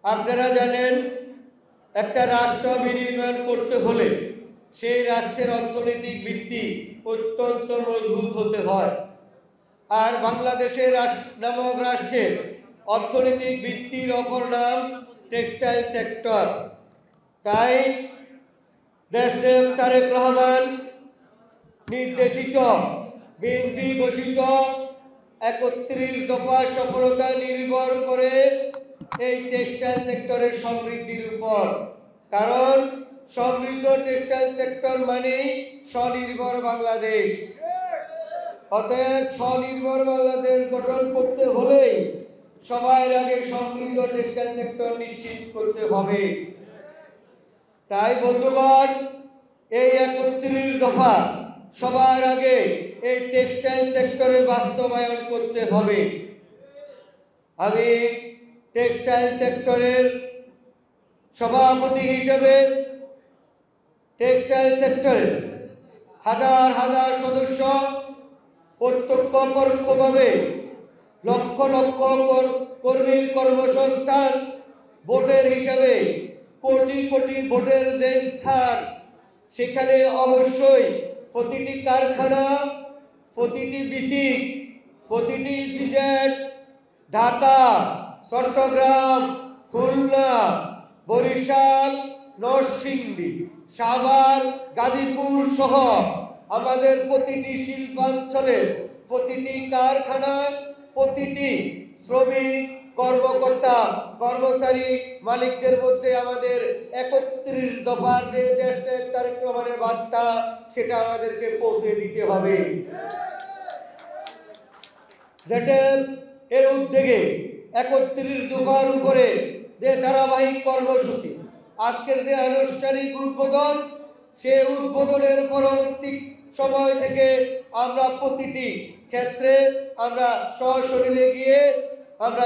আপনারা জানেন একটা রাষ্ট্র বিনির্মাণ করতে হলে সেই রাষ্ট্রের অর্থনৈতিক ভিত্তি অত্যন্ত মজবুত হতে হয়। আর বাংলাদেশের নামক রাষ্ট্রের অর্থনৈতিক ভিত্তির অপর নাম টেক্সটাইল সেক্টর। তাই দেশনায়ক তারেক রহমান নির্দেশিত বিএনপি ঘোষিত ৩১ দফার সফলতা নির্ভর করে এই টেক্সটাইল সেক্টরের সমৃদ্ধির উপর। কারণ সমৃদ্ধ টেক্সটাইল সেক্টর মানেই স্বনির্ভর বাংলাদেশ। অতএব স্বনির্ভর বাংলাদেশ গঠন করতে হলেই সবার আগে সমৃদ্ধ টেক্সটাইল সেক্টর নিশ্চিত করতে হবে। তাই বন্ধুগণ, এই ৩১ দফা সবার আগে এই টেক্সটাইল সেক্টরে বাস্তবায়ন করতে হবে। আমি টেক্সটাইল সেক্টরের সভাপতি হিসেবে টেক্সটাইল সেক্টরে হাজার হাজার সদস্য প্রত্যক্ষ পরোক্ষভাবে লক্ষ লক্ষ কর্মীর কর্মসংস্থান, ভোটের হিসাবে কোটি কোটি ভোটের যে স্থান, সেখানে অবশ্যই প্রতিটি কারখানা, প্রতিটি বিসিক, প্রতিটি বিজেট, ঢাকা, চট্টগ্রাম, খুলনা, বরিশাল, নরসিংদী, সাভার, গাজীপুর সহ আমাদের প্রতিটি শিল্পাঞ্চলের প্রতিটি কারখানায় প্রতিটি শ্রমিক, কর্মকর্তা, কর্মচারী, মালিকদের মধ্যে আমাদের ৩১ দফার যে দেশনায়ক তারেক রহমানের বার্তা, সেটা আমাদেরকে পৌঁছে দিতে হবে। যেটা এর উদ্যোগে ৩১ দফার উপরে যে ধারাবাহিক কর্মসূচি, আজকের যে আনুষ্ঠানিক উদ্বোধন, সে উদ্বোধনের পরবর্তী সময় থেকে আমরা প্রতিটি ক্ষেত্রে আমরা সশরীরে গিয়ে আমরা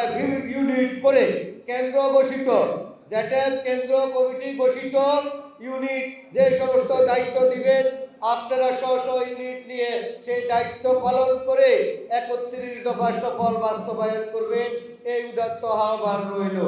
ইউনিট করে কেন্দ্র ঘোষিত, যেটা কেন্দ্র কমিটি ঘোষিত ইউনিট যে সমস্ত দায়িত্ব দিবেন, আপনারা স্ব ইউনিট নিয়ে সেই দায়িত্ব পালন করে ৩১ দফার সফল বাস্তবায়ন করবেন, এই উদাত্ত আহ্বান রইল।